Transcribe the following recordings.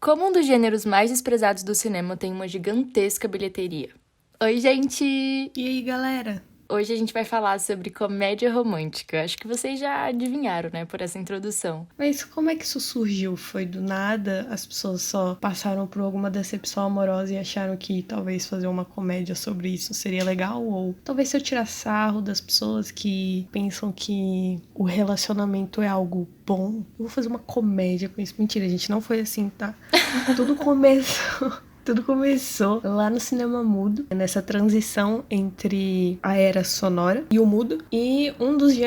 Como um dos gêneros mais desprezados do cinema tem uma gigantesca bilheteria. Oi, gente! E aí, galera? Hoje a gente vai falar sobre comédia romântica. Acho que vocês já adivinharam, né, por essa introdução. Mas como é que isso surgiu? Foi do nada? As pessoas só passaram por alguma decepção amorosa e acharam que talvez fazer uma comédia sobre isso seria legal? Ou talvez se eu tirar sarro das pessoas que pensam que o relacionamento é algo bom, eu vou fazer uma comédia com isso. Mentira, gente, não foi assim, tá? Tudo começou. Tudo começou lá no cinema mudo, nessa transição entre a era sonora e o mudo. E um dos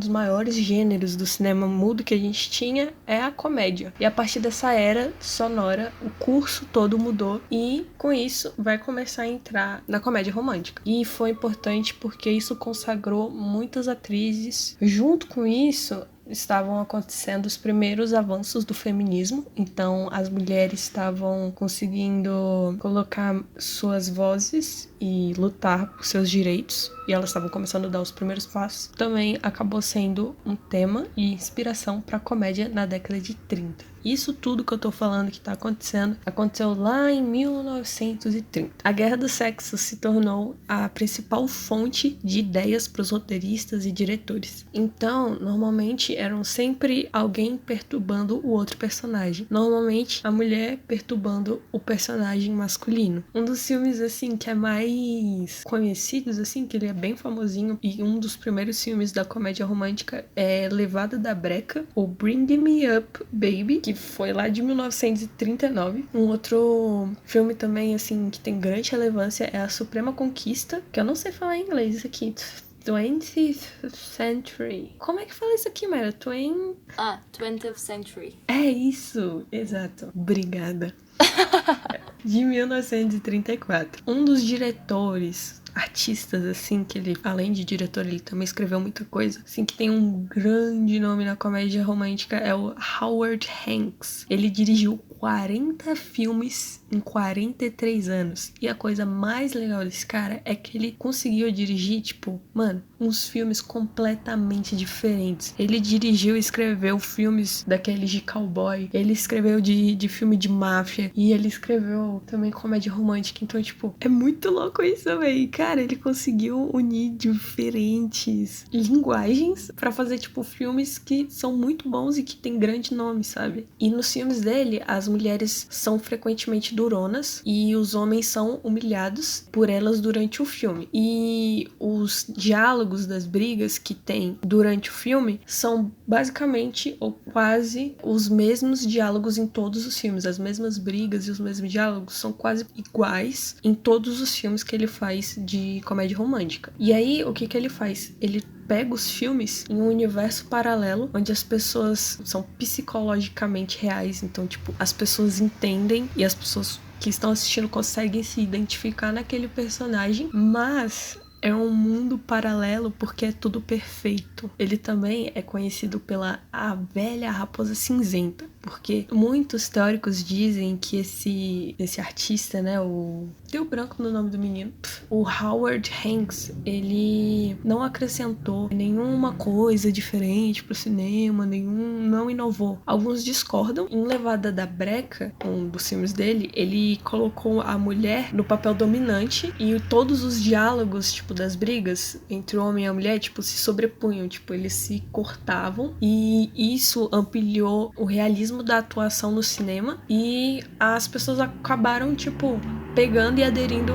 maiores gêneros do cinema mudo que a gente tinha é a comédia. E a partir dessa era sonora, o curso todo mudou e com isso vai começar a entrar na comédia romântica. E foi importante porque isso consagrou muitas atrizes. Junto com isso, estavam acontecendo os primeiros avanços do feminismo, então as mulheres estavam conseguindo colocar suas vozes e lutar por seus direitos, e elas estavam começando a dar os primeiros passos. Também acabou sendo um tema e inspiração para a comédia na década de 30. Isso tudo que eu tô falando que tá acontecendo, aconteceu lá em 1930. A Guerra do Sexo se tornou a principal fonte de ideias para os roteiristas e diretores. Então, normalmente, eram sempre alguém perturbando o outro personagem. Normalmente, a mulher perturbando o personagem masculino. Um dos filmes, assim, que é mais conhecidos, assim, que ele é bem famosinho, e um dos primeiros filmes da comédia romântica é Levada da Breca, ou Bring Me Up, Baby, que foi lá de 1939. Um outro filme também, assim, que tem grande relevância é A Suprema Conquista, que eu não sei falar em inglês isso aqui. 20th Century. Como é que fala isso aqui, Mara? 20th Century. É isso, exato. Obrigada. De 1934. Um dos diretores, artistas, assim, que ele, além de diretor, ele também escreveu muita coisa, assim, que tem um grande nome na comédia romântica, é o Howard Hanks. Ele dirigiu 40 filmes em 43 anos. E a coisa mais legal desse cara é que ele conseguiu dirigir, tipo, mano, uns filmes completamente diferentes. Ele dirigiu e escreveu filmes daqueles de cowboy, ele escreveu de filme de máfia, e ele escreveu também comédia romântica. Então, tipo, é muito louco isso, véi. Cara, ele conseguiu unir diferentes linguagens pra fazer, tipo, filmes que são muito bons e que tem grande nome, sabe? E nos filmes dele, as mulheres são frequentemente duronas e os homens são humilhados por elas durante o filme. E os diálogos das brigas que tem durante o filme são basicamente ou quase os mesmos diálogos em todos os filmes. As mesmas brigas e os mesmos diálogos são quase iguais em todos os filmes que ele faz de comédia romântica. E aí, o que ele faz? Ele pega os filmes em um universo paralelo, onde as pessoas são psicologicamente reais. Então, tipo, as pessoas entendem e as pessoas que estão assistindo conseguem se identificar naquele personagem, mas é um mundo paralelo porque é tudo perfeito. Ele também é conhecido pela a velha raposa cinzenta, porque muitos teóricos dizem que esse artista, né, deu branco no nome do menino, o Howard Hanks, ele não acrescentou nenhuma coisa diferente pro cinema, não inovou. Alguns discordam. Em Levada da Breca, um dos filmes dele, ele colocou a mulher no papel dominante e todos os diálogos, tipo, das brigas entre o homem e a mulher, tipo, se sobrepunham, tipo, eles se cortavam, e isso ampliou o realismo da atuação no cinema, e as pessoas acabaram, tipo, pegando e aderindo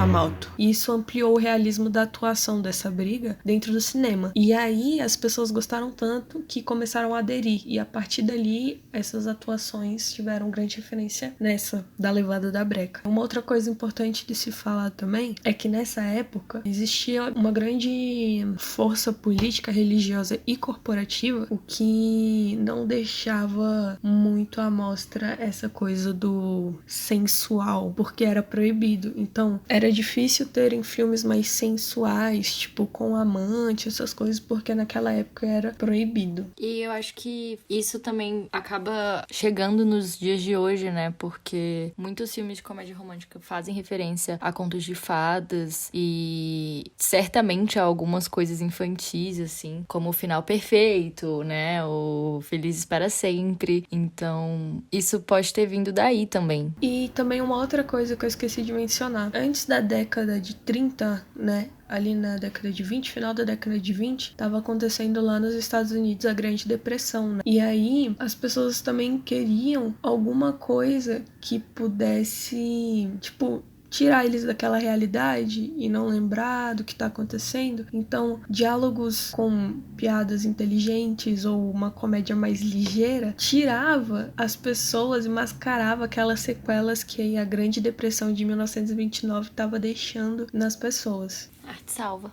a Malto. E isso ampliou o realismo da atuação dessa briga dentro do cinema. E aí as pessoas gostaram tanto que começaram a aderir, e a partir dali essas atuações tiveram grande referência nessa da Levada da Breca. Uma outra coisa importante de se falar também é que nessa época existia uma grande força política, religiosa e corporativa, o que não deixava muito à mostra essa coisa do sensual, porque era proibido. Então, era difícil terem filmes mais sensuais, tipo, com amante, essas coisas, porque naquela época era proibido. E eu acho que isso também acaba chegando nos dias de hoje, né? Porque muitos filmes de comédia romântica fazem referência a contos de fadas e certamente a algumas coisas infantis, assim, como O Final Perfeito, né? O Felizes para Sempre. Então, isso pode ter vindo daí também. E também uma outra coisa que eu esqueci de mencionar. Antes da década de 30, né? Ali na década de 20, final da década de 20, estava acontecendo lá nos Estados Unidos a Grande Depressão, né? E aí as pessoas também queriam alguma coisa que pudesse, tipo, tirar eles daquela realidade e não lembrar do que tá acontecendo. Então, diálogos com piadas inteligentes ou uma comédia mais ligeira tirava as pessoas e mascarava aquelas sequelas que a Grande Depressão de 1929 estava deixando nas pessoas. Arte salva.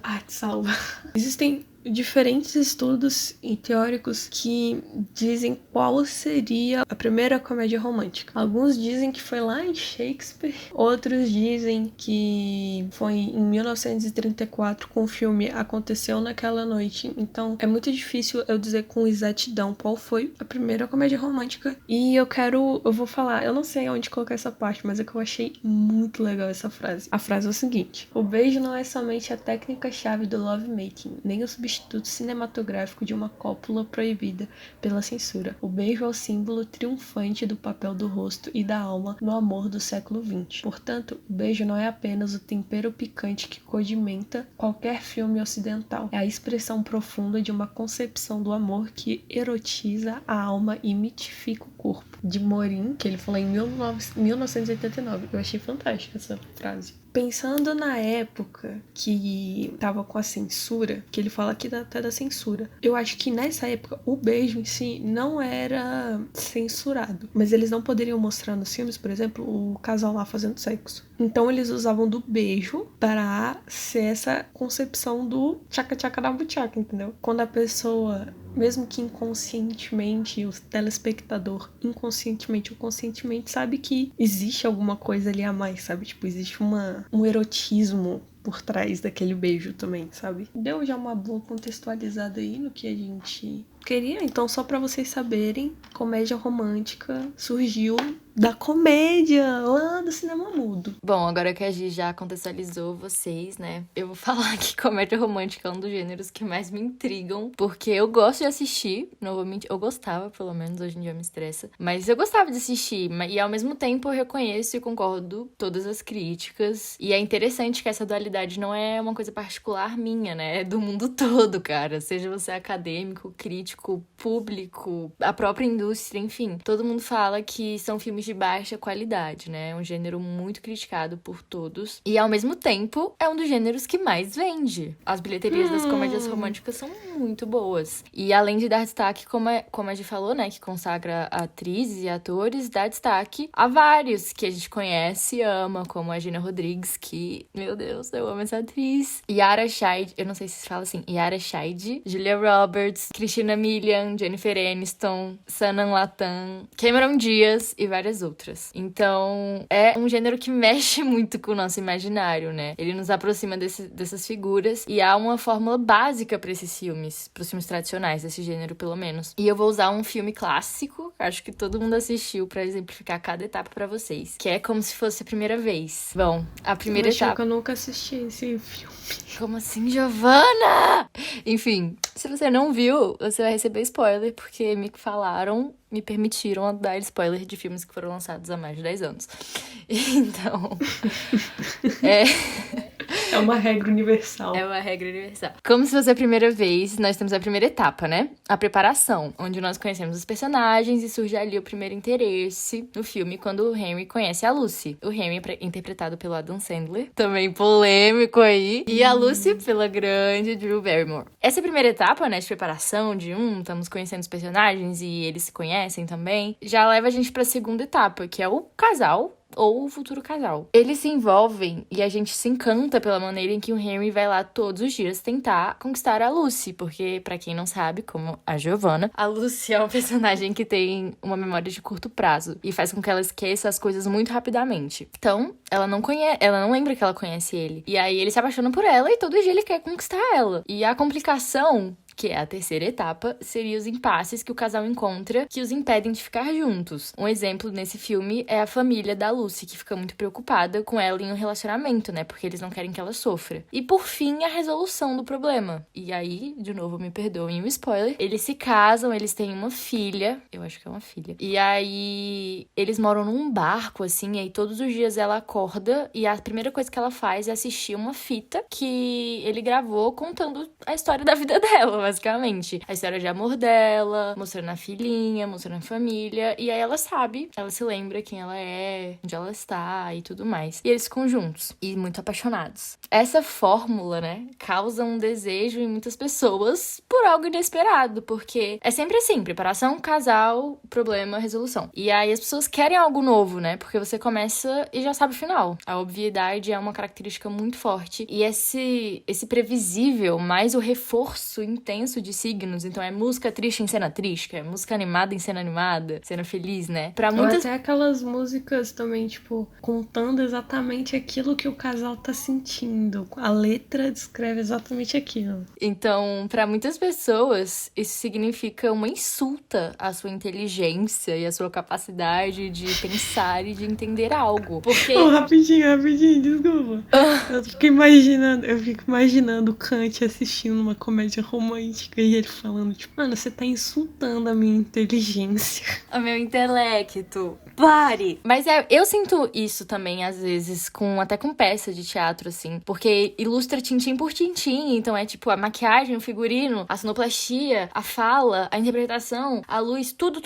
Arte salva. Existem diferentes estudos e teóricos que dizem qual seria a primeira comédia romântica. Alguns dizem que foi lá em Shakespeare, outros dizem que foi em 1934 com o filme Aconteceu Naquela Noite. Então é muito difícil eu dizer com exatidão qual foi a primeira comédia romântica. E eu vou falar, eu não sei onde colocar essa parte, mas é que eu achei muito legal essa frase. A frase é o seguinte: o beijo não é somente a técnica-chave do lovemaking, nem o substituto cinematográfico de uma cópula proibida pela censura. O beijo é o símbolo triunfante do papel do rosto e da alma no amor do século XX. Portanto, o beijo não é apenas o tempero picante que condimenta qualquer filme ocidental. É a expressão profunda de uma concepção do amor que erotiza a alma e mitifica o corpo. De Morin, que ele falou em 1989. Eu achei fantástica essa frase. Pensando na época que tava com a censura, que ele fala aqui até da censura, eu acho que nessa época o beijo em si não era censurado, mas eles não poderiam mostrar nos filmes, por exemplo, o casal lá fazendo sexo. Então eles usavam do beijo para ser essa concepção do tchaca-tchaca da buchaca, entendeu? Quando a pessoa, mesmo que inconscientemente, o telespectador inconscientemente ou conscientemente sabe que existe alguma coisa ali a mais, sabe? Tipo, existe um erotismo por trás daquele beijo também, sabe? Deu já uma boa contextualizada aí no que a gente queria. Então, só pra vocês saberem, comédia romântica surgiu da comédia lá do cinema mudo. Bom, agora que a Gi já contextualizou vocês, né? Eu vou falar que comédia romântica é um dos gêneros que mais me intrigam, porque eu gosto de assistir, não vou mentir, eu gostava, pelo menos, hoje em dia me estressa, mas eu gostava de assistir, e ao mesmo tempo eu reconheço e concordo todas as críticas, e é interessante que essa dualidade não é uma coisa particular minha, né? É do mundo todo, cara, seja você acadêmico, crítico, público, a própria indústria, enfim, todo mundo fala que são filmes de baixa qualidade, né? É um gênero muito criticado por todos. E, ao mesmo tempo, é um dos gêneros que mais vende. As bilheterias das comédias românticas são muito boas. E, além de dar destaque, como a gente falou, né? Que consagra atrizes e atores, dá destaque a vários que a gente conhece e ama, como a Gina Rodrigues, que, meu Deus, eu amo essa atriz. Yara Shahid, eu não sei se fala assim, Yara Shahid, Julia Roberts, Christina Milian, Jennifer Aniston, Sanam Latam, Cameron Diaz e várias outras. Então, é um gênero que mexe muito com o nosso imaginário, né? Ele nos aproxima dessas figuras e há uma fórmula básica para esses filmes, para os filmes tradicionais desse gênero, pelo menos. E eu vou usar um filme clássico, acho que todo mundo assistiu, para exemplificar cada etapa para vocês, que é como se fosse a primeira vez. Bom, a primeira etapa... que eu nunca assisti esse filme. Como assim, Giovana? Enfim, se você não viu, você vai receber spoiler, porque me permitiram dar spoiler de filmes que foram lançados há mais de 10 anos. Então, é uma regra universal. É uma regra universal. Como se fosse a primeira vez, nós temos a primeira etapa, né? A preparação, onde nós conhecemos os personagens e surge ali o primeiro interesse no filme, quando o Henry conhece a Lucy. O Henry é interpretado pelo Adam Sandler, também polêmico aí, e a Lucy pela grande Drew Barrymore. Essa primeira etapa, né, de preparação, estamos conhecendo os personagens e eles se conhecem também, já leva a gente pra segunda etapa, que é o casal, ou o futuro casal. Eles se envolvem e a gente se encanta pela maneira em que o Henry vai lá todos os dias tentar conquistar a Lucy, porque, pra quem não sabe, como a Giovanna, a Lucy é uma personagem que tem uma memória de curto prazo e faz com que ela esqueça as coisas muito rapidamente. Então, ela não lembra que ela conhece ele. E aí ele se apaixona por ela e todo dia ele quer conquistar ela. E a complicação, que é a terceira etapa, seria os impasses que o casal encontra que os impedem de ficar juntos. Um exemplo nesse filme é a família da Lucy, que fica muito preocupada com ela em um relacionamento, né? Porque eles não querem que ela sofra. E por fim, a resolução do problema. E aí, de novo, me perdoem o spoiler, eles se casam, eles têm uma filha, eu acho que é uma filha. E aí, eles moram num barco, assim, e aí todos os dias ela acorda e a primeira coisa que ela faz é assistir uma fita que ele gravou contando a história da vida dela, basicamente. A história de amor dela, mostrando a filhinha, mostrando a família. E aí ela sabe, ela se lembra quem ela é, onde ela está e tudo mais. E eles ficam juntos e muito apaixonados. Essa fórmula, né, causa um desejo em muitas pessoas por algo inesperado, porque é sempre assim, preparação, casal, problema, resolução. E aí as pessoas querem algo novo, né, porque você começa e já sabe o final. A obviedade é uma característica muito forte. E esse previsível, mais o reforço intenso de signos, então é música triste em cena triste, é música animada em cena animada, cena feliz, né? Pra muitas... Ou até aquelas músicas também, tipo, contando exatamente aquilo que o casal tá sentindo. A letra descreve exatamente aquilo. Então, pra muitas pessoas, isso significa uma insulta à sua inteligência e à sua capacidade de pensar e de entender algo. Porque... Oh, rapidinho, desculpa. Eu fico imaginando o Kant assistindo uma comédia romântica e ele falando, tipo, mano, você tá insultando a minha inteligência. O meu intelecto. Pare! Mas eu sinto isso também, às vezes, até com peça de teatro, assim. Porque ilustra tintim por tintim. Então é tipo a maquiagem, o figurino, a sonoplastia, a fala, a interpretação, a luz, tudo.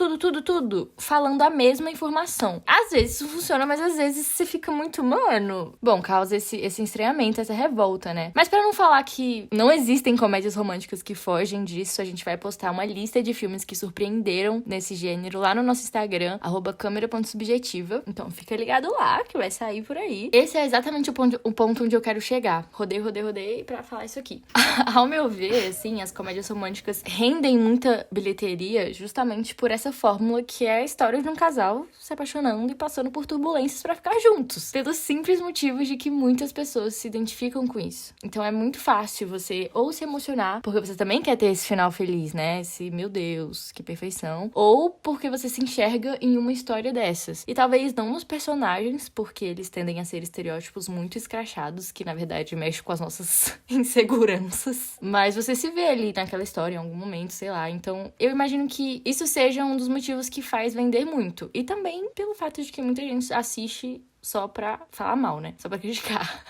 Falando a mesma informação. Às vezes isso funciona, mas às vezes você fica muito, mano... Bom, causa esse estranhamento, essa revolta, né? Mas pra não falar que não existem comédias românticas que fogem disso, a gente vai postar uma lista de filmes que surpreenderam nesse gênero lá no nosso Instagram, @câmera.subjetiva. Então fica ligado lá, que vai sair por aí. Esse é exatamente o ponto onde eu quero chegar. Rodei pra falar isso aqui. Ao meu ver, assim, as comédias românticas rendem muita bilheteria justamente por essa fórmula que é a história de um casal se apaixonando e passando por turbulências pra ficar juntos. Pelos simples motivos de que muitas pessoas se identificam com isso. Então é muito fácil você ou se emocionar, porque você também quer ter esse final feliz, né? Meu Deus, que perfeição. Ou porque você se enxerga em uma história dessas. E talvez não nos personagens, porque eles tendem a ser estereótipos muito escrachados, que na verdade mexem com as nossas inseguranças. Mas você se vê ali naquela história em algum momento, sei lá. Então, eu imagino que isso seja um dos motivos que faz vender muito. E também pelo fato de que muita gente assiste só pra falar mal, né? Só pra criticar.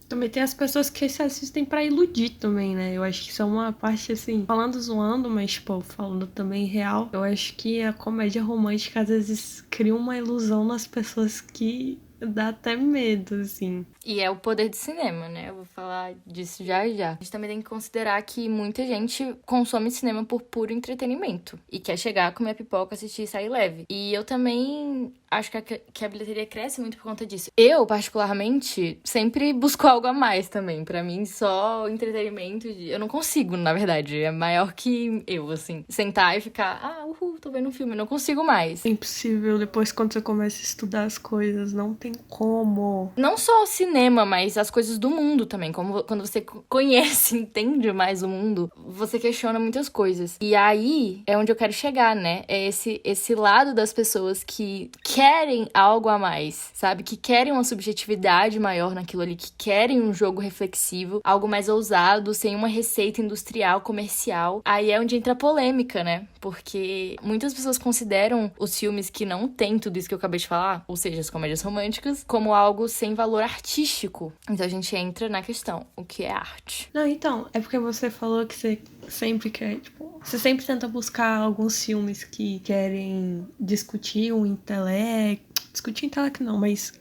Também tem as pessoas que se assistem pra iludir também, né? Eu acho que isso é uma parte, assim, falando zoando, mas, tipo, falando também real. Eu acho que a comédia romântica, às vezes, cria uma ilusão nas pessoas que dá até medo, assim. E é o poder do cinema, né? Eu vou falar disso já. A gente também tem que considerar que muita gente consome cinema por puro entretenimento. E quer chegar, comer pipoca, assistir e sair leve. E eu também acho que a bilheteria cresce muito por conta disso. Eu, particularmente, sempre busco algo a mais também. Pra mim, só entretenimento... Eu não consigo, na verdade. É maior que eu, assim. Sentar e ficar... tô vendo um filme. Eu não consigo mais. É impossível. Depois, quando você começa a estudar as coisas, não tem como. Não só o cinema, mas as coisas do mundo também. Como quando você conhece, entende mais o mundo, você questiona muitas coisas. E aí é onde eu quero chegar, né? É esse lado das pessoas que querem algo a mais, sabe? Que querem uma subjetividade maior naquilo ali, que querem um jogo reflexivo, algo mais ousado, sem uma receita industrial, comercial. Aí é onde entra a polêmica, né? Porque muitas pessoas consideram os filmes que não têm tudo isso que eu acabei de falar, ou seja, as comédias românticas, como algo sem valor artístico. Então a gente entra na questão, o que é arte? Não, então, é porque você falou que você sempre quer, tipo... Você sempre tenta buscar alguns filmes que querem discutir o intelecto. Discutir intelecto não, mas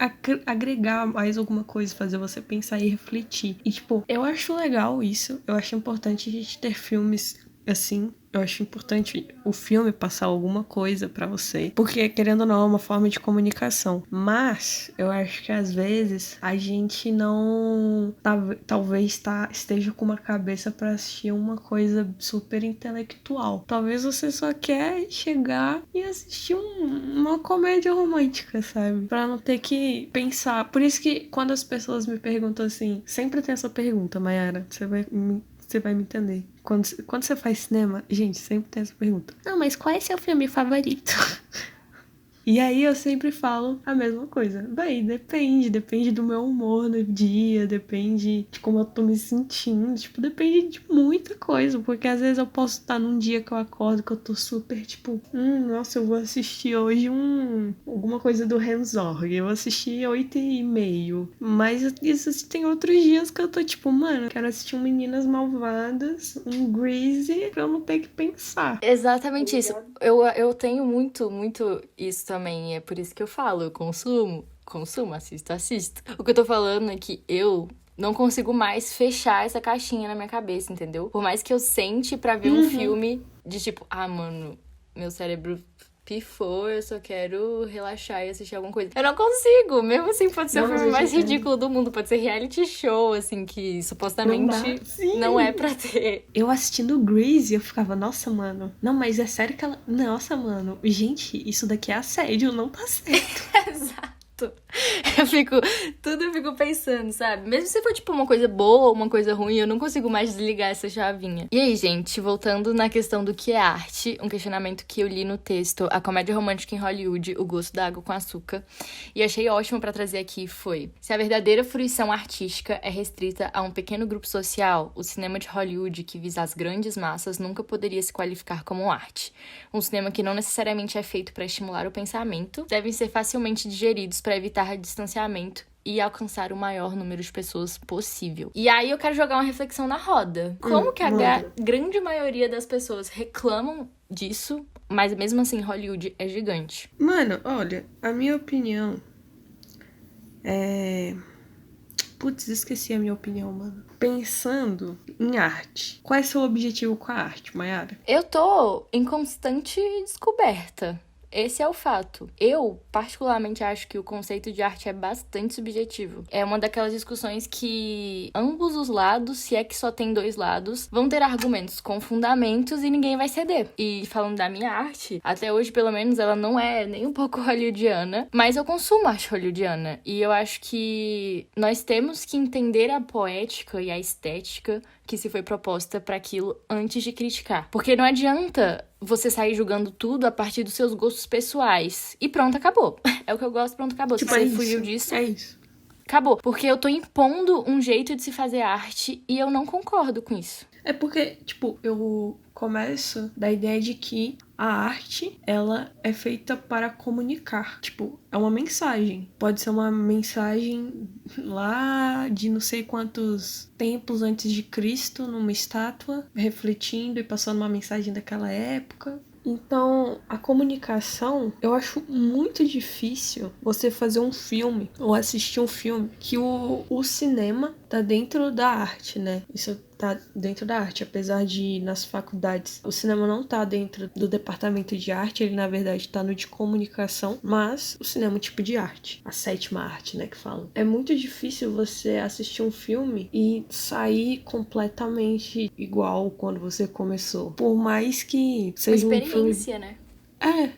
agregar mais alguma coisa, fazer você pensar e refletir. E, tipo, eu acho legal isso. Eu acho importante a gente ter filmes assim. Eu acho importante o filme passar alguma coisa pra você, porque querendo ou não é uma forma de comunicação. Mas eu acho que às vezes a gente não talvez esteja com uma cabeça pra assistir uma coisa super intelectual. Talvez você só quer chegar e assistir uma comédia romântica, sabe? Pra não ter que pensar. Por isso que quando as pessoas me perguntam assim, sempre tem essa pergunta, Mayara, você vai me entender. Quando você faz cinema, gente, sempre tem essa pergunta. Não, mas qual é seu filme favorito? E aí eu sempre falo a mesma coisa. Bem, depende do meu humor no dia, depende de como eu tô me sentindo, tipo, depende de muita coisa, porque às vezes eu posso estar num dia que eu acordo que eu tô super, tipo, nossa, eu vou assistir hoje alguma coisa do Hemsworth, eu vou assistir 8h30, mas isso tem outros dias que eu tô tipo, mano, quero assistir um Meninas Malvadas, um Grease, pra eu não ter que pensar. Exatamente isso. Eu tenho muito, muito isso também. É por isso que eu falo, eu consumo, assisto. O que eu tô falando é que eu não consigo mais fechar essa caixinha na minha cabeça, entendeu? Por mais que eu sente pra ver um filme de tipo, mano, meu cérebro pifou, eu só quero relaxar e assistir alguma coisa. Eu não consigo, mesmo assim, pode ser o filme mais ridículo do mundo, pode ser reality show, assim, que supostamente não é pra ter. Eu assistindo Grease, eu ficava, nossa, mano, não, mas é sério que ela... Nossa, mano, gente, isso daqui é assédio, não tá certo. Exato. Eu fico pensando, sabe? Mesmo se for, tipo, uma coisa boa ou uma coisa ruim, eu não consigo mais desligar essa chavinha. E aí, gente, voltando na questão do que é arte, um questionamento que eu li no texto A Comédia Romântica em Hollywood, O Gosto da Água com Açúcar, e achei ótimo pra trazer aqui foi: se a verdadeira fruição artística é restrita a um pequeno grupo social, o cinema de Hollywood, que visa as grandes massas, nunca poderia se qualificar como arte. Um cinema que não necessariamente é feito pra estimular o pensamento, devem ser facilmente digeridos para evitar distanciamento e alcançar o maior número de pessoas possível. E aí eu quero jogar uma reflexão na roda. Como que a grande maioria das pessoas reclamam disso, mas mesmo assim Hollywood é gigante? Mano, olha, a minha opinião é... Putz, esqueci a minha opinião, mano. Pensando em arte, qual é seu objetivo com a arte, Mayara? Eu tô em constante descoberta. Esse é o fato. Eu, particularmente, acho que o conceito de arte é bastante subjetivo. É uma daquelas discussões que ambos os lados, se é que só tem dois lados, vão ter argumentos com fundamentos e ninguém vai ceder. E falando da minha arte, até hoje, pelo menos, ela não é nem um pouco hollywoodiana, mas eu consumo arte hollywoodiana. E eu acho que nós temos que entender a poética e a estética que se foi proposta para aquilo antes de criticar. Porque não adianta você sair julgando tudo a partir dos seus gostos pessoais. E pronto, acabou. É o que eu gosto, pronto, acabou. Tipo, Se você fugiu disso, é isso. Acabou. Porque eu tô impondo um jeito de se fazer arte e eu não concordo com isso. É porque, tipo, eu começo da ideia de que a arte, ela é feita para comunicar. Tipo, é uma mensagem. Pode ser uma mensagem lá de não sei quantos tempos antes de Cristo, numa estátua, refletindo e passando uma mensagem daquela época. Então, a comunicação, eu acho muito difícil você fazer um filme ou assistir um filme que o cinema tá dentro da arte, né? Isso tá dentro da arte, apesar de nas faculdades o cinema não tá dentro do departamento de arte, ele na verdade tá no de comunicação, mas o cinema é um tipo de arte, a sétima arte, né, que falam. É muito difícil você assistir um filme e sair completamente igual quando você começou, por mais que seja uma experiência, né?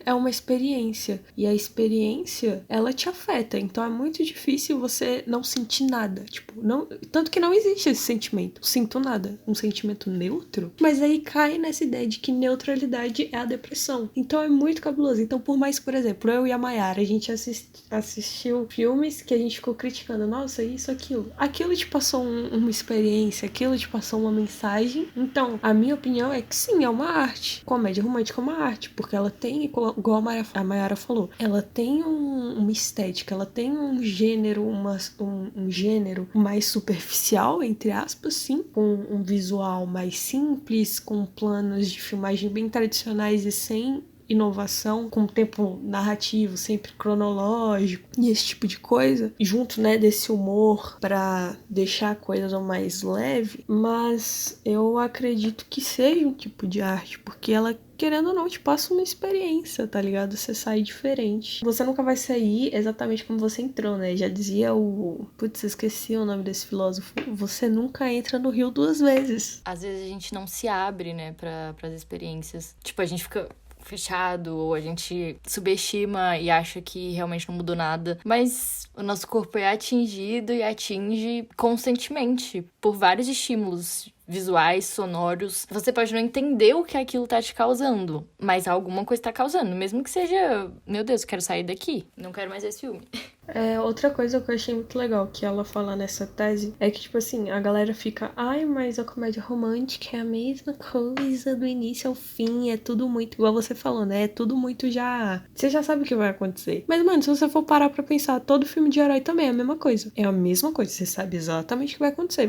É uma experiência. E a experiência, ela te afeta. Então é muito difícil você não sentir nada. Tipo, não, tanto que não existe esse sentimento. Sinto nada. Um sentimento neutro. Mas aí cai nessa ideia de que neutralidade é a depressão. Então é muito cabuloso. Então, por mais que, por exemplo, eu e a Mayara, a gente assistiu filmes que a gente ficou criticando. Nossa, isso, aquilo. Aquilo te passou uma experiência. Aquilo te passou uma mensagem. Então, a minha opinião é que sim, é uma arte. Comédia romântica é uma arte. Porque ela tem, igual a Mayara falou, ela tem uma estética, ela tem um gênero, um gênero mais superficial, entre aspas, sim, com um visual mais simples, com planos de filmagem bem tradicionais e sem inovação, com tempo narrativo, sempre cronológico, e esse tipo de coisa, junto, né, desse humor pra deixar a coisa mais leve, mas eu acredito que seja um tipo de arte, porque ela, querendo ou não, te passa uma experiência, tá ligado? Você sai diferente. Você nunca vai sair exatamente como você entrou, né? Já dizia o... Putz, esqueci o nome desse filósofo. Você nunca entra no rio duas vezes. Às vezes a gente não se abre, né, pras experiências. Tipo, a gente fica fechado, ou a gente subestima e acha que realmente não mudou nada. Mas o nosso corpo é atingido e atinge constantemente por vários estímulos visuais, sonoros. Você pode não entender o que aquilo tá te causando, mas alguma coisa tá causando. Mesmo que seja, meu Deus, quero sair daqui. Não quero mais ver esse filme. Outra coisa que eu achei muito legal que ela fala nessa tese é que, tipo assim, a galera fica, ai, mas a comédia romântica é a mesma coisa do início ao fim, é tudo muito, igual você falou, né? É tudo muito já... Você já sabe o que vai acontecer. Mas, mano, se você for parar pra pensar, todo filme de herói também é a mesma coisa. É a mesma coisa, você sabe exatamente o que vai acontecer.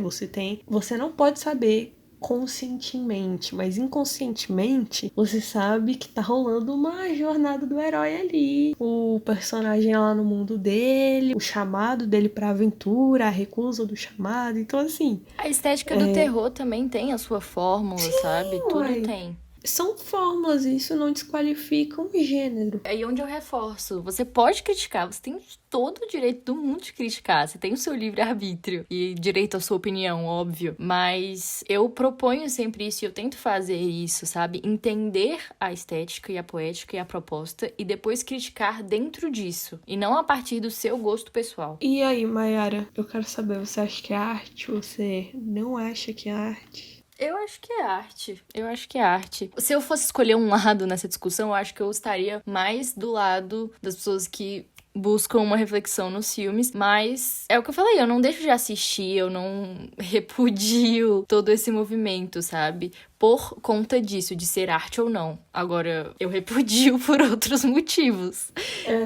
Você não pode saber conscientemente, mas inconscientemente você sabe que tá rolando uma jornada do herói ali, o personagem lá no mundo dele, o chamado dele pra aventura, a recusa do chamado, então assim... A estética do terror também tem a sua fórmula, sabe? Tudo uai. tem. São fórmulas e isso não desqualifica um gênero. É aí onde eu reforço. Você pode criticar, você tem todo o direito do mundo de criticar. Você tem o seu livre-arbítrio e direito à sua opinião, óbvio. Mas eu proponho sempre isso e eu tento fazer isso, sabe? Entender a estética e a poética e a proposta e depois criticar dentro disso. E não a partir do seu gosto pessoal. E aí, Mayara, eu quero saber, você acha que é arte? Você não acha que é arte? Eu acho que é arte. Eu acho que é arte. Se eu fosse escolher um lado nessa discussão, eu acho que eu estaria mais do lado das pessoas que buscam uma reflexão nos filmes, mas é o que eu falei, eu não deixo de assistir, eu não repudio todo esse movimento, sabe? Por conta disso, de ser arte ou não. Agora, eu repudio por outros motivos.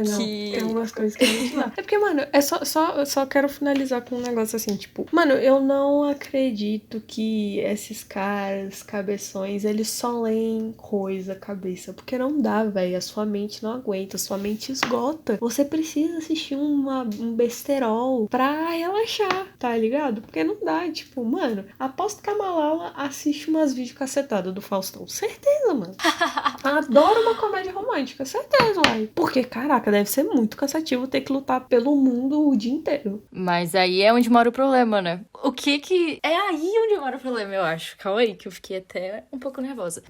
Não. Tem umas coisas que a gente dá. É porque, mano, eu só quero finalizar com um negócio assim, tipo... Mano, eu não acredito que esses caras, cabeções, eles só leem coisa, cabeça. Porque não dá, velho. A sua mente não aguenta, a sua mente esgota. Você precisa assistir um besterol pra relaxar, tá ligado? Porque não dá, tipo, mano... Aposto que a Malala assiste umas vídeos cacetada do Faustão. Certeza, mano. Adoro uma comédia romântica. Certeza, uai. Porque, caraca, deve ser muito cansativo ter que lutar pelo mundo o dia inteiro. Mas aí é onde mora o problema, né? O que que... É aí onde mora o problema, eu acho. Calma aí, que eu fiquei até um pouco nervosa.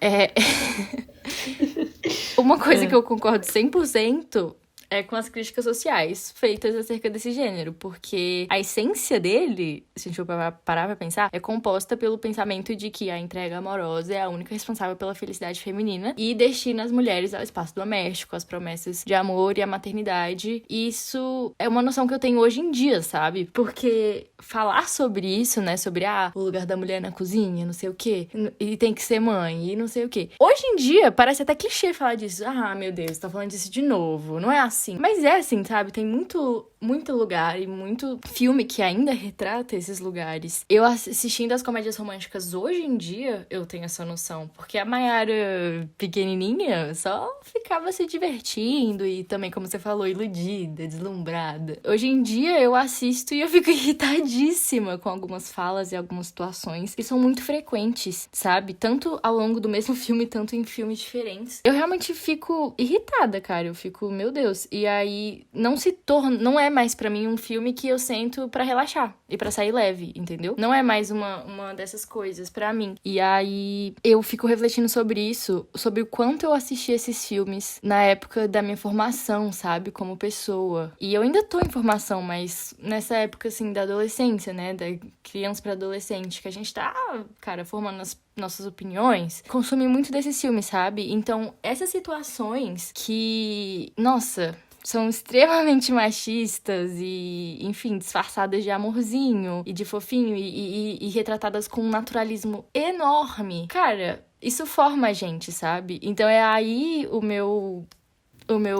Uma coisa que eu concordo 100%... é com as críticas sociais feitas acerca desse gênero, porque a essência dele, se a gente for parar pra pensar, é composta pelo pensamento de que a entrega amorosa é a única responsável pela felicidade feminina e destina as mulheres ao espaço doméstico, às promessas de amor e à maternidade. Isso é uma noção que eu tenho hoje em dia, sabe? Porque falar sobre isso, né, sobre o lugar da mulher na cozinha, não sei o quê, e tem que ser mãe, e não sei o quê. Hoje em dia, parece até clichê falar disso. Ah, meu Deus, tá falando disso de novo. Não é assim. Mas é assim, sabe? Tem muito lugar e muito filme que ainda retrata esses lugares. Eu assistindo as comédias românticas hoje em dia, eu tenho essa noção. Porque a Mayara pequenininha só ficava se divertindo e também, como você falou, iludida, deslumbrada. Hoje em dia eu assisto e eu fico irritadíssima com algumas falas e algumas situações que são muito frequentes, sabe? Tanto ao longo do mesmo filme, tanto em filmes diferentes. Eu realmente fico irritada, cara. Eu fico, meu Deus. E aí não é mais pra mim um filme que eu sento pra relaxar e pra sair leve, entendeu? Não é mais uma dessas coisas pra mim. E aí eu fico refletindo sobre isso, sobre o quanto eu assisti esses filmes na época da minha formação, sabe? Como pessoa. E eu ainda tô em formação, mas nessa época, assim, da adolescência, né? Da criança pra adolescente, que a gente tá, cara, formando as nossas opiniões, consome muito desses filmes, sabe? Então, essas situações que, nossa, são extremamente machistas e, enfim, disfarçadas de amorzinho e de fofinho e retratadas com um naturalismo enorme. Cara, isso forma a gente, sabe? Então é aí o meu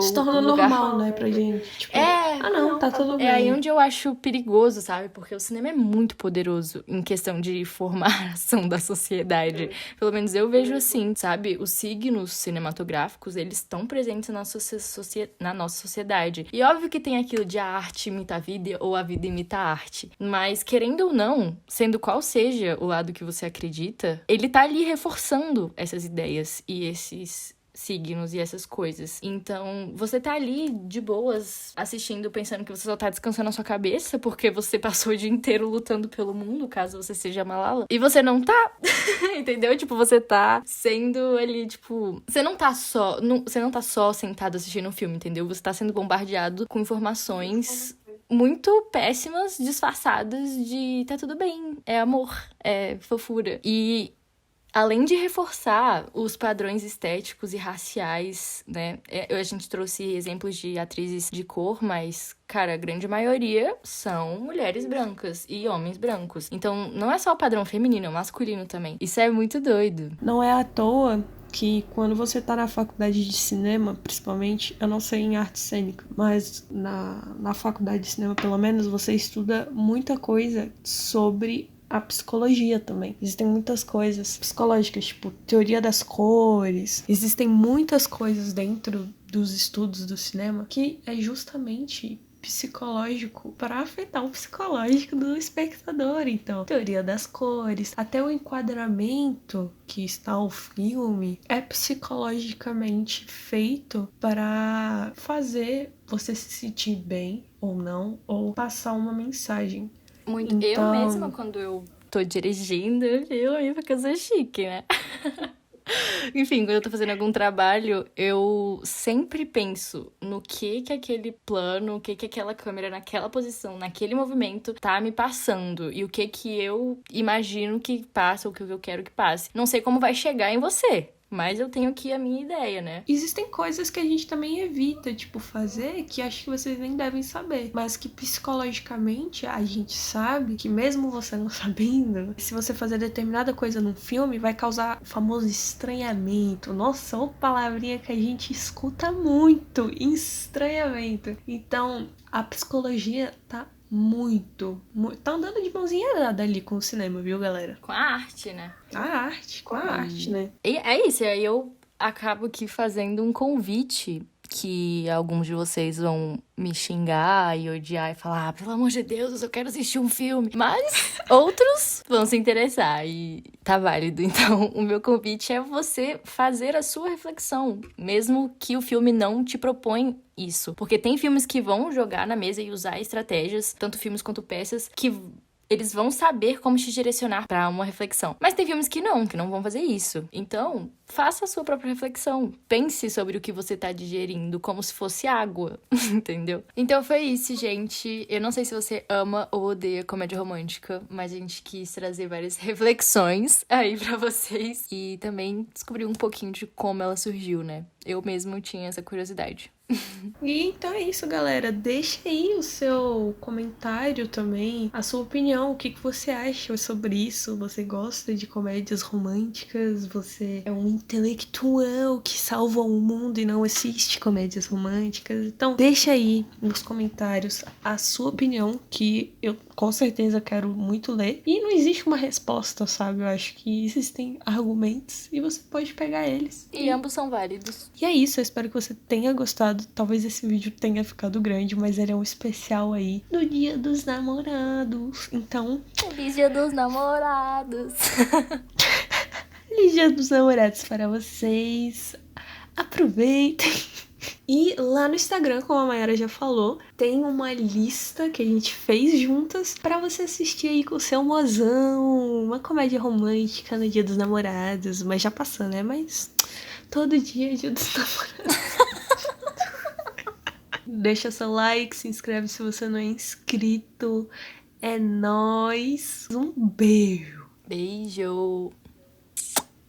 se torna lugar... normal, né, pra gente. Tipo... não, tá tudo bem. É aí onde eu acho perigoso, sabe? Porque o cinema é muito poderoso em questão de formação da sociedade. Pelo menos eu vejo assim, sabe? Os signos cinematográficos, eles estão presentes na nossa sociedade. E óbvio que tem aquilo de a arte imita a vida ou a vida imita a arte. Mas, querendo ou não, sendo qual seja o lado que você acredita, ele tá ali reforçando essas ideias e esses signos e essas coisas. Então, você tá ali de boas, assistindo, pensando que você só tá descansando a sua cabeça, porque você passou o dia inteiro lutando pelo mundo, caso você seja a Malala. E você não tá, entendeu? Tipo, você tá sendo ali, tipo... Você não tá só sentado assistindo um filme, entendeu? Você tá sendo bombardeado com informações muito péssimas, disfarçadas de tá tudo bem, é amor, é fofura. E além de reforçar os padrões estéticos e raciais, né? A gente trouxe exemplos de atrizes de cor, mas, cara, a grande maioria são mulheres brancas e homens brancos. Então, não é só o padrão feminino, é o masculino também. Isso é muito doido. Não é à toa que quando você tá na faculdade de cinema, principalmente, eu não sei em arte cênica, mas na faculdade de cinema, pelo menos, você estuda muita coisa sobre a psicologia também. Existem muitas coisas psicológicas, tipo teoria das cores. Existem muitas coisas dentro dos estudos do cinema que é justamente psicológico para afetar o psicológico do espectador. Então, teoria das cores, até o enquadramento que está o filme é psicologicamente feito para fazer você se sentir bem ou não, ou passar uma mensagem. Muito. Então... Eu mesma, quando eu tô dirigindo, porque eu sou chique, né? Enfim, quando eu tô fazendo algum trabalho, eu sempre penso no que aquele plano, o que aquela câmera naquela posição, naquele movimento tá me passando. E o que eu imagino que passa, ou o que eu quero que passe. Não sei como vai chegar em você, mas eu tenho aqui a minha ideia, né? Existem coisas que a gente também evita, tipo, fazer, que acho que vocês nem devem saber. Mas que psicologicamente a gente sabe que mesmo você não sabendo, se você fazer determinada coisa num filme, vai causar o famoso estranhamento. Nossa, uma palavrinha que a gente escuta muito, estranhamento. Então, a psicologia tá tá andando de mãozinha dada ali com o cinema, viu, galera? Com a arte, né? Com a arte, né? E é isso, aí eu acabo aqui fazendo um convite que alguns de vocês vão me xingar e odiar e falar, pelo amor de Deus, eu quero assistir um filme. Mas outros vão se interessar e tá válido. Então, o meu convite é você fazer a sua reflexão, mesmo que o filme não te propõe isso. Porque tem filmes que vão jogar na mesa e usar estratégias, tanto filmes quanto peças, que eles vão saber como te direcionar pra uma reflexão. Mas tem filmes que não vão fazer isso. Então, faça a sua própria reflexão. Pense sobre o que você tá digerindo, como se fosse água, entendeu? Então foi isso, gente. Eu não sei se você ama ou odeia comédia romântica, mas a gente quis trazer várias reflexões aí pra vocês. E também descobrir um pouquinho de como ela surgiu, né? Eu mesmo tinha essa curiosidade. E então é isso, galera. Deixa aí o seu comentário também, a sua opinião, o que você acha sobre isso. Você gosta de comédias românticas? Você é um intelectual que salva o mundo e não assiste comédias românticas? Então deixa aí nos comentários a sua opinião, que eu com certeza quero muito ler. E não existe uma resposta, sabe? Eu acho que existem argumentos e você pode pegar eles. E ambos são válidos. E é isso, eu espero que você tenha gostado. Talvez esse vídeo tenha ficado grande, mas ele é um especial aí do Dia dos Namorados. Então, Feliz Dia dos Namorados! Feliz Dia dos Namorados para vocês. Aproveitem. E lá no Instagram, como a Mayara já falou, tem uma lista que a gente fez juntas pra você assistir aí com o seu mozão, uma comédia romântica no Dia dos Namorados. Mas já passou, né? Mas todo dia é Dia dos Namorados. Deixa seu like, se inscreve se você não é inscrito. É nóis. Um beijo. Beijo!